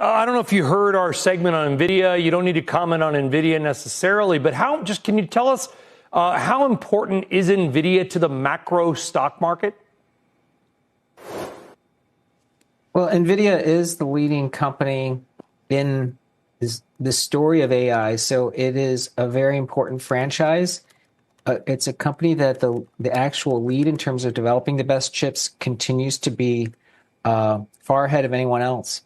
I don't know if you heard our segment on Nvidia. You don't need to comment on Nvidia necessarily, but can you tell us how important is Nvidia to the macro stock market? Well, Nvidia is the leading company in the story of AI, so it is a very important franchise. It's a company that the actual lead in terms of developing the best chips continues to be far ahead of anyone else.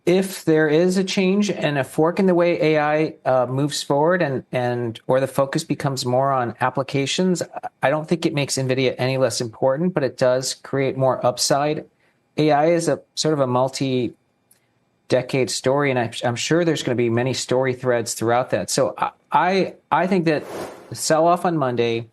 If there is a change and a fork in the way AI moves forward or the focus becomes more on applications, I don't think it makes Nvidia any less important, but it does create more upside. AI is a sort of a multi-decade story, and I'm sure there's going to be many story threads throughout that. So I think that the sell-off on Monday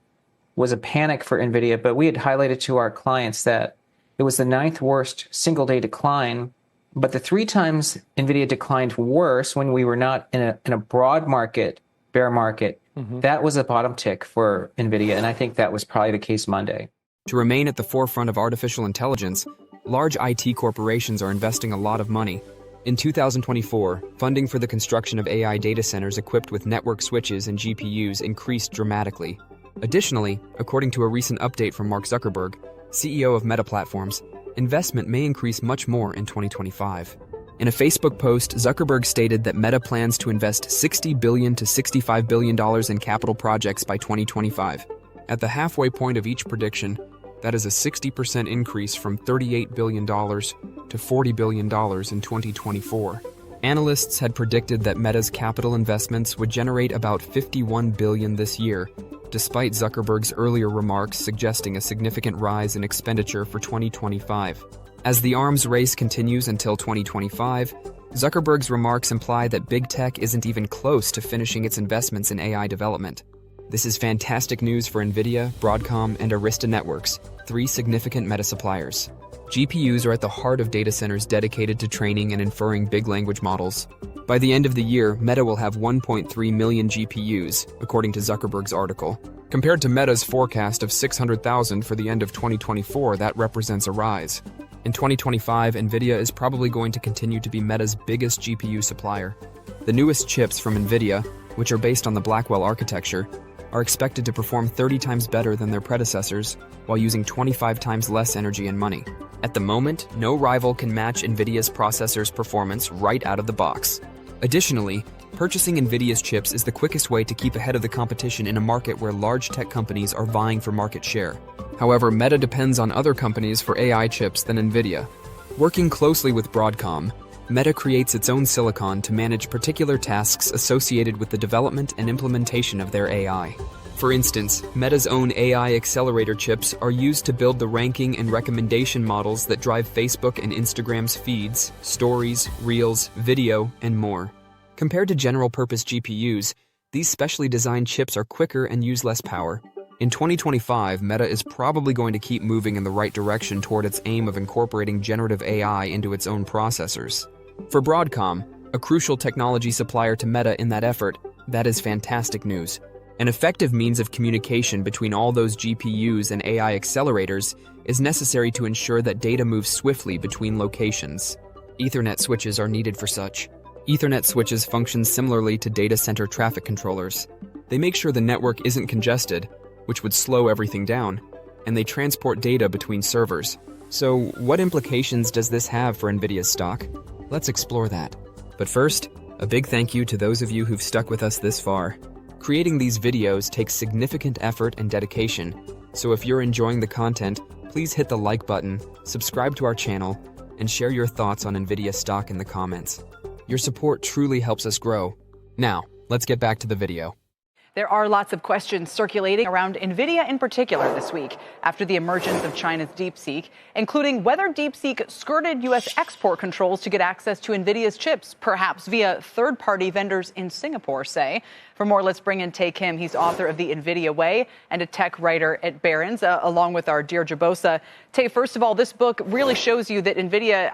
was a panic for Nvidia, but we had highlighted to our clients that it was the 9th worst single-day decline. But the 3 times Nvidia declined worse when we were not in a broad market, bear market, that was a bottom tick for Nvidia, and I think that was probably the case Monday. To remain at the forefront of artificial intelligence, large IT corporations are investing a lot of money. In 2024, funding for the construction of AI data centers equipped with network switches and GPUs increased dramatically. Additionally, according to a recent update from Mark Zuckerberg, CEO of Meta Platforms, investment may increase much more in 2025. In a Facebook post, Zuckerberg stated that Meta plans to invest $60 billion to $65 billion in capital projects by 2025. At the halfway point of each prediction, that is a 60% increase from $38 billion to $40 billion in 2024. Analysts had predicted that Meta's capital investments would generate about $51 billion this year, despite Zuckerberg's earlier remarks suggesting a significant rise in expenditure for 2025. As the arms race continues until 2025, Zuckerberg's remarks imply that big tech isn't even close to finishing its investments in AI development. This is fantastic news for Nvidia, Broadcom, and Arista Networks, 3 significant Meta suppliers. GPUs are at the heart of data centers dedicated to training and inferring big language models. By the end of the year, Meta will have 1.3 million GPUs, according to Zuckerberg's article. Compared to Meta's forecast of 600,000 for the end of 2024, that represents a rise. In 2025, Nvidia is probably going to continue to be Meta's biggest GPU supplier. The newest chips from Nvidia, which are based on the Blackwell architecture, are expected to perform 30 times better than their predecessors while using 25 times less energy and money. At the moment, no rival can match Nvidia's processors' performance right out of the box. Additionally, purchasing Nvidia's chips is the quickest way to keep ahead of the competition in a market where large tech companies are vying for market share. However, Meta depends on other companies for AI chips than Nvidia. Working closely with Broadcom, Meta creates its own silicon to manage particular tasks associated with the development and implementation of their AI. For instance, Meta's own AI accelerator chips are used to build the ranking and recommendation models that drive Facebook and Instagram's feeds, stories, reels, video, and more. Compared to general-purpose GPUs, these specially designed chips are quicker and use less power. In 2025, Meta is probably going to keep moving in the right direction toward its aim of incorporating generative AI into its own processors. For Broadcom, a crucial technology supplier to Meta in that effort, that is fantastic news. An effective means of communication between all those GPUs and AI accelerators is necessary to ensure that data moves swiftly between locations. Ethernet switches are needed for such. Ethernet switches function similarly to data center traffic controllers. They make sure the network isn't congested, which would slow everything down, and they transport data between servers. So, what implications does this have for Nvidia's stock? Let's explore that. But first, a big thank you to those of you who've stuck with us this far. Creating these videos takes significant effort and dedication, so if you're enjoying the content, please hit the like button, subscribe to our channel, and share your thoughts on Nvidia stock in the comments. Your support truly helps us grow. Now, let's get back to the video. There are lots of questions circulating around Nvidia in particular this week after the emergence of China's DeepSeek, including whether DeepSeek skirted U.S. export controls to get access to Nvidia's chips, perhaps via third-party vendors in Singapore, say. For more, let's bring in Tae Kim. He's author of The Nvidia Way and a tech writer at Barron's, along with our dear Jabosa. Tae, first of all, this book really shows you that Nvidia,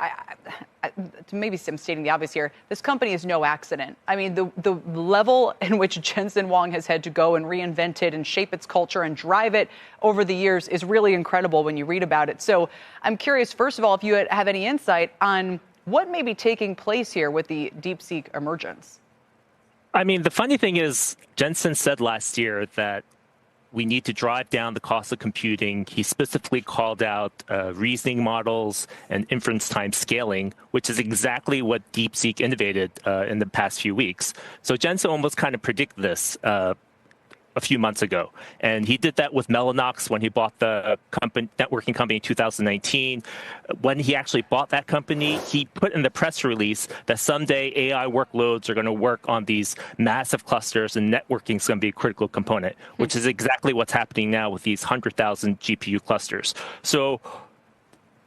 maybe I'm stating the obvious here, this company is no accident. I mean, the level in which Jensen Huang has had to go and reinvent it and shape its culture and drive it over the years is really incredible when you read about it. So I'm curious, first of all, if you have any insight on What may be taking place here with the DeepSeek emergence? I mean, the funny thing is, Jensen said last year that we need to drive down the cost of computing. He specifically called out reasoning models and inference time scaling, which is exactly what DeepSeek innovated in the past few weeks. So Jensen almost kind of predicted this a few months ago. And he did that with Mellanox when he bought the networking company in 2019. When he actually bought that company, he put in the press release that someday AI workloads are going to work on these massive clusters and networking is going to be a critical component, which is exactly what's happening now with these 100,000 GPU clusters. So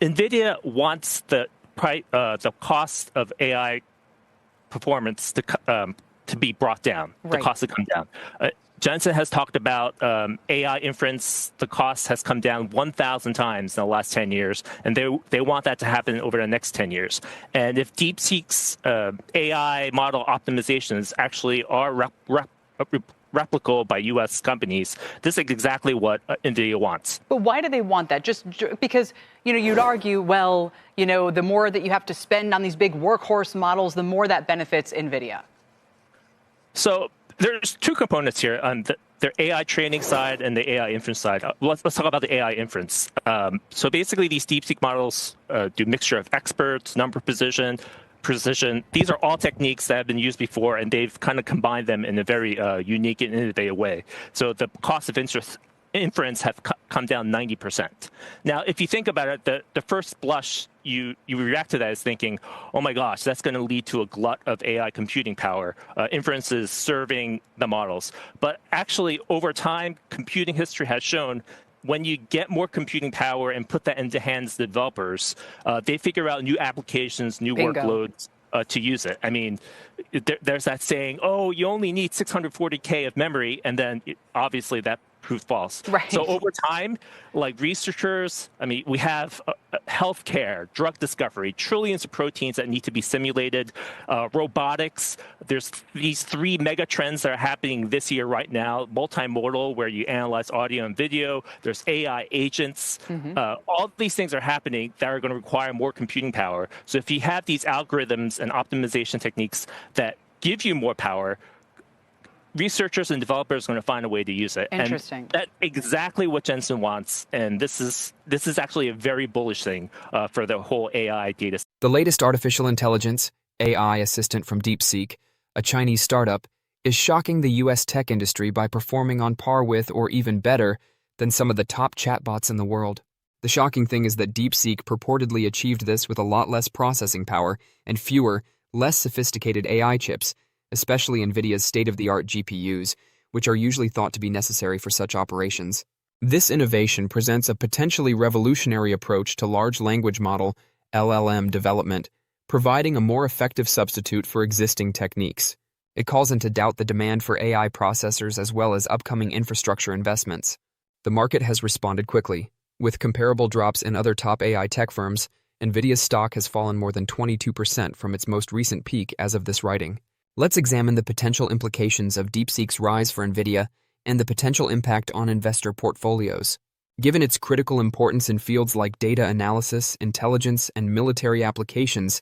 NVIDIA wants the cost of AI performance to be brought down, the cost to come down. Jensen has talked about AI inference. The cost has come down 1,000 times in the last 10 years, and they want that to happen over the next 10 years. And if DeepSeek's AI model optimizations actually are replicable by U.S. companies, this is exactly what NVIDIA wants. But why do they want that? Just because, you'd argue, well, the more that you have to spend on these big workhorse models, the more that benefits NVIDIA. So there's two components here on the AI training side and the AI inference side. Let's talk about the AI inference. So basically, these DeepSeek models do a mixture of experts, number precision. These are all techniques that have been used before, and they've kind of combined them in a very unique and innovative way. So the cost of inference have come down 90%. Now, if you think about it, the first blush, you react to that as thinking, oh my gosh, that's going to lead to a glut of AI computing power, inferences serving the models. But actually, over time, computing history has shown when you get more computing power and put that into hands of the developers, they figure out new applications, new workloads to use it. I mean, there's that saying, oh, you only need 640K of memory, and then obviously that proved false. Right. So over time, like researchers, we have healthcare, drug discovery, trillions of proteins that need to be simulated, robotics. There's these three mega trends that are happening this year right now: multimodal, where you analyze audio and video. There's AI agents. All these things are happening that are going to require more computing power. So if you have these algorithms and optimization techniques that give you more power, researchers and developers are going to find a way to use it. Interesting. And that's exactly what Jensen wants. And this is actually a very bullish thing for the whole AI data. The latest artificial intelligence, AI assistant from DeepSeek, a Chinese startup, is shocking the U.S. tech industry by performing on par with or even better than some of the top chatbots in the world. The shocking thing is that DeepSeek purportedly achieved this with a lot less processing power and fewer, less sophisticated AI chips, especially NVIDIA's state-of-the-art GPUs, which are usually thought to be necessary for such operations. This innovation presents a potentially revolutionary approach to large language model (LLM) development, providing a more effective substitute for existing techniques. It calls into doubt the demand for AI processors as well as upcoming infrastructure investments. The market has responded quickly. With comparable drops in other top AI tech firms, NVIDIA's stock has fallen more than 22% from its most recent peak as of this writing. Let's examine the potential implications of DeepSeek's rise for NVIDIA and the potential impact on investor portfolios. Given its critical importance in fields like data analysis, intelligence, and military applications,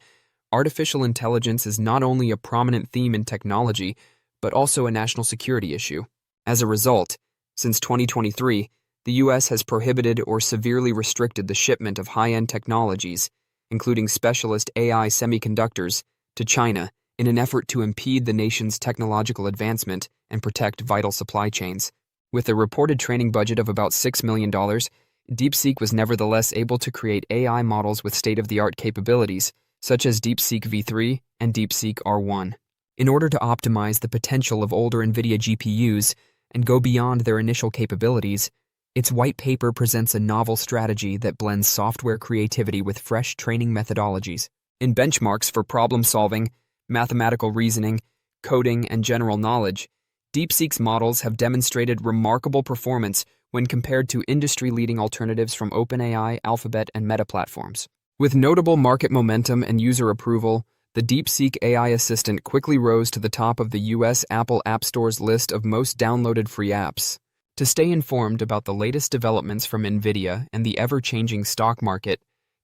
artificial intelligence is not only a prominent theme in technology, but also a national security issue. As a result, since 2023, the U.S. has prohibited or severely restricted the shipment of high-end technologies, including specialist AI semiconductors, to China, in an effort to impede the nation's technological advancement and protect vital supply chains. With a reported training budget of about $6 million, DeepSeek was nevertheless able to create AI models with state-of-the-art capabilities, such as DeepSeek V3 and DeepSeek R1. In order to optimize the potential of older NVIDIA GPUs and go beyond their initial capabilities, its white paper presents a novel strategy that blends software creativity with fresh training methodologies. In benchmarks for problem-solving, mathematical reasoning, coding, and general knowledge, DeepSeek's models have demonstrated remarkable performance when compared to industry-leading alternatives from OpenAI, Alphabet, and Meta platforms. With notable market momentum and user approval, the DeepSeek AI assistant quickly rose to the top of the U.S. Apple App Store's list of most downloaded free apps. To stay informed about the latest developments from NVIDIA and the ever-changing stock market,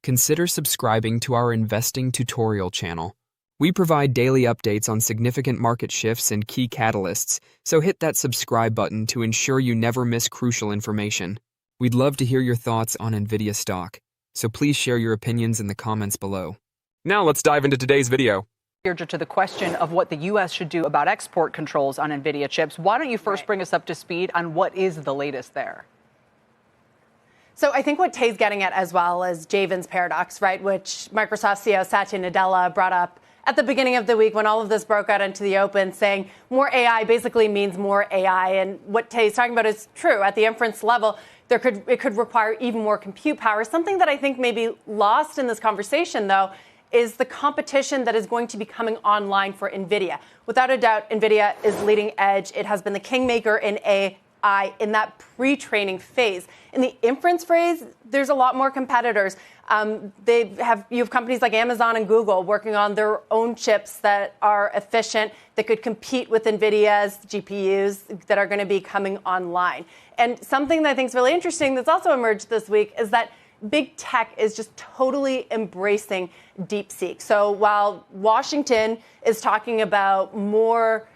consider subscribing to our investing tutorial channel. We provide daily updates on significant market shifts and key catalysts, so hit that subscribe button to ensure you never miss crucial information. We'd love to hear your thoughts on Nvidia stock, so please share your opinions in the comments below. Now let's dive into today's video. To the question of what the U.S. should do about export controls on Nvidia chips, why don't you first bring us up to speed on what is the latest there? So I think what Tay's getting at as well is Javin's paradox, right, which Microsoft CEO Satya Nadella brought up at the beginning of the week when all of this broke out into the open, saying more AI basically means more AI. And what Tay's talking about is true. At the inference level, it could require even more compute power. Something that I think may be lost in this conversation, though, is the competition that is going to be coming online for NVIDIA. Without a doubt, NVIDIA is leading edge. It has been the kingmaker in AI in that pre-training phase. In the inference phase, there's a lot more competitors. You have companies like Amazon and Google working on their own chips that are efficient, that could compete with NVIDIA's GPUs that are going to be coming online. And something that I think is really interesting that's also emerged this week is that big tech is just totally embracing DeepSeek. So while Washington is talking about more,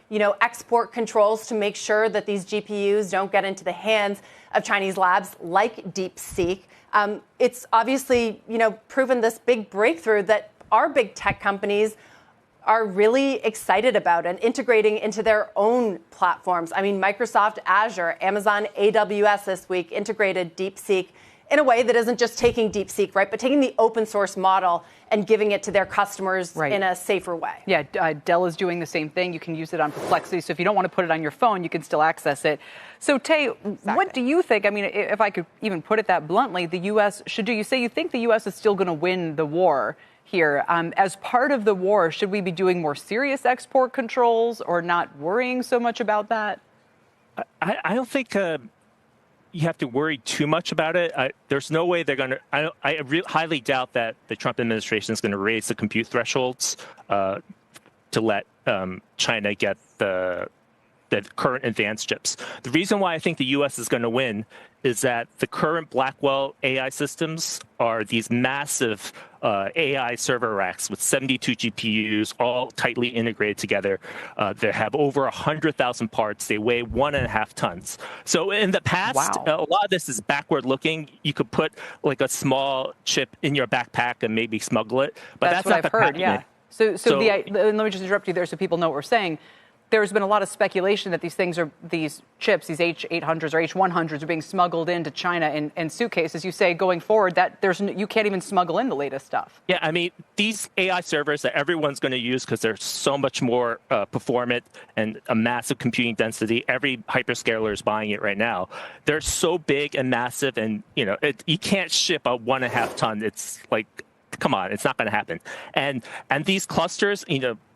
export controls to make sure that these GPUs don't get into the hands of Chinese labs like DeepSeek, it's obviously, proven this big breakthrough that our big tech companies are really excited about and integrating into their own platforms. I mean, Microsoft Azure, Amazon AWS this week integrated DeepSeek in a way that isn't just taking DeepSeek, right, but taking the open source model and giving it to their customers in a safer way. Yeah, Dell is doing the same thing. You can use it on Perplexity. So if you don't want to put it on your phone, you can still access it. So, Tay, what do you think? I mean, if I could even put it that bluntly, the U.S. should do. You say you think the U.S. is still going to win the war here. As part of the war, should we be doing more serious export controls or not worrying so much about that? I don't think you have to worry too much about it. There's no way they're going to. I highly doubt that the Trump administration is going to raise the compute thresholds to let China get the current advanced chips. The reason why I think the U.S. is going to win is that the current Blackwell AI systems are these massive AI server racks with 72 GPUs, all tightly integrated together. They have over 100,000 parts. They weigh 1.5 tons. So in the past, a lot of this is backward looking. You could put like a small chip in your backpack and maybe smuggle it. But that's what not I've heard, yeah. So let me just interrupt you there so people know what we're saying. There's been a lot of speculation that these chips, these H800s or H100s are being smuggled into China in suitcases. You say going forward that you can't even smuggle in the latest stuff. Yeah, I mean, these AI servers that everyone's going to use because they're so much more performant and a massive computing density. Every hyperscaler is buying it right now. They're so big and massive, and you can't ship a 1.5 ton. It's like, come on, it's not going to happen. And these clusters,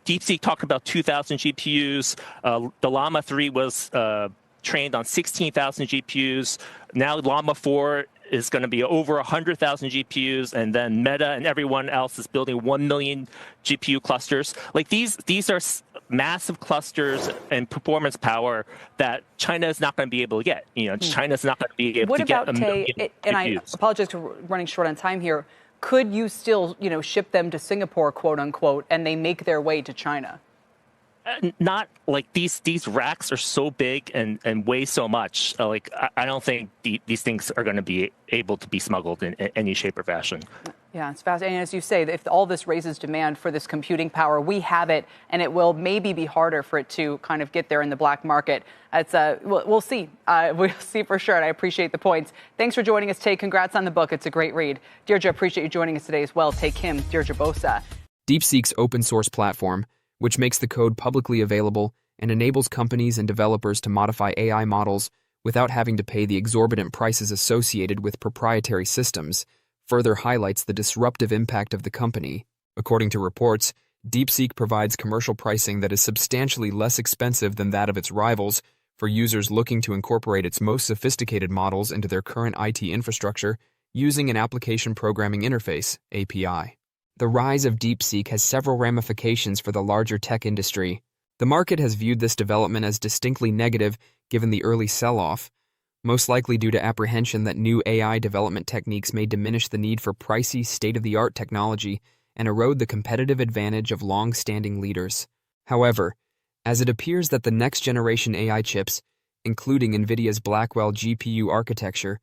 DeepSeek talked about 2,000 GPUs. The Llama 3 was trained on 16,000 GPUs. Now Llama 4 is going to be over 100,000 GPUs, and then Meta and everyone else is building 1 million GPU clusters. Like these are massive clusters and performance power that China is not going to be able to get. China's not going to be able to get a million GPUs. And I apologize for running short on time here. Could you still, ship them to Singapore, quote unquote, and they make their way to China? Not like these racks are so big and weigh so much. I don't think these things are going to be able to be smuggled in any shape or fashion. Yeah, it's fascinating. And as you say, if all this raises demand for this computing power, we have it, and it will maybe be harder for it to kind of get there in the black market. We'll see. We'll see for sure, and I appreciate the points. Thanks for joining us, Tay. Congrats on the book. It's a great read. Deirdre, appreciate you joining us today as well. Tay Kim, Deirdre Bosa. DeepSeek's open source platform, which makes the code publicly available and enables companies and developers to modify AI models without having to pay the exorbitant prices associated with proprietary systems, further highlights the disruptive impact of the company. According to reports, DeepSeek provides commercial pricing that is substantially less expensive than that of its rivals for users looking to incorporate its most sophisticated models into their current IT infrastructure using an application programming interface, API. The rise of DeepSeek has several ramifications for the larger tech industry. The market has viewed this development as distinctly negative given the early sell-off, most likely due to apprehension that new AI development techniques may diminish the need for pricey, state-of-the-art technology and erode the competitive advantage of long-standing leaders. However, as it appears that the next-generation AI chips, including Nvidia's Blackwell GPU architecture,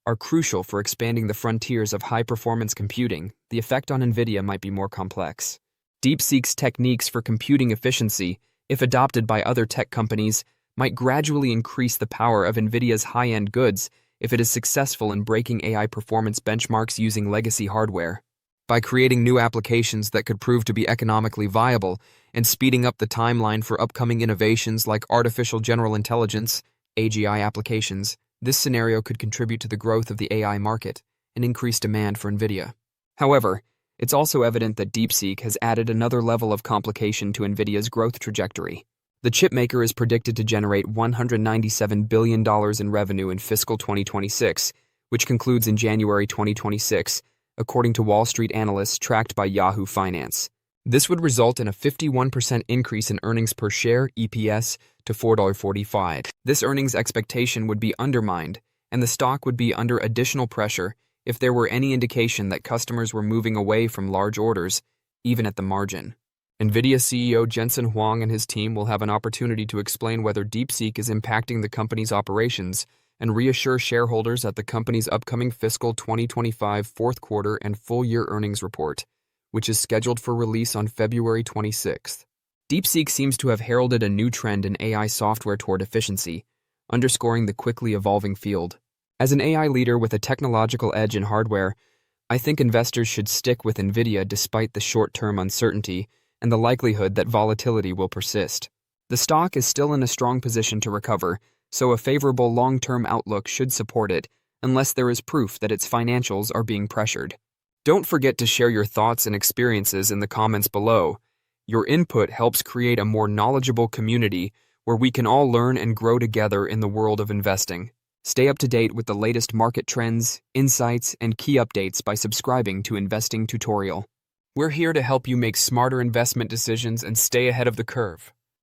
are crucial for expanding the frontiers of high-performance computing, the effect on Nvidia might be more complex. DeepSeek's techniques for computing efficiency, if adopted by other tech companies, might gradually increase the power of Nvidia's high-end goods if it is successful in breaking AI performance benchmarks using legacy hardware. By creating new applications that could prove to be economically viable and speeding up the timeline for upcoming innovations like artificial general intelligence, AGI applications, this scenario could contribute to the growth of the AI market and increase demand for Nvidia. However, it's also evident that DeepSeek has added another level of complication to Nvidia's growth trajectory. The chipmaker is predicted to generate $197 billion in revenue in fiscal 2026, which concludes in January 2026, according to Wall Street analysts tracked by Yahoo Finance. This would result in a 51% increase in earnings per share, EPS, to $4.45. This earnings expectation would be undermined, and the stock would be under additional pressure if there were any indication that customers were moving away from large orders, even at the margin. Nvidia CEO Jensen Huang and his team will have an opportunity to explain whether DeepSeek is impacting the company's operations and reassure shareholders at the company's upcoming fiscal 2025 fourth quarter and full-year earnings report, which is scheduled for release on February 26th. DeepSeek seems to have heralded a new trend in AI software toward efficiency, underscoring the quickly evolving field. As an AI leader with a technological edge in hardware, I think investors should stick with Nvidia despite the short-term uncertainty and the likelihood that volatility will persist. The stock is still in a strong position to recover, so a favorable long-term outlook should support it, unless there is proof that its financials are being pressured. Don't forget to share your thoughts and experiences in the comments below. Your input helps create a more knowledgeable community where we can all learn and grow together in the world of investing. Stay up to date with the latest market trends, insights, and key updates by subscribing to Investing Tutorial. We're here to help you make smarter investment decisions and stay ahead of the curve.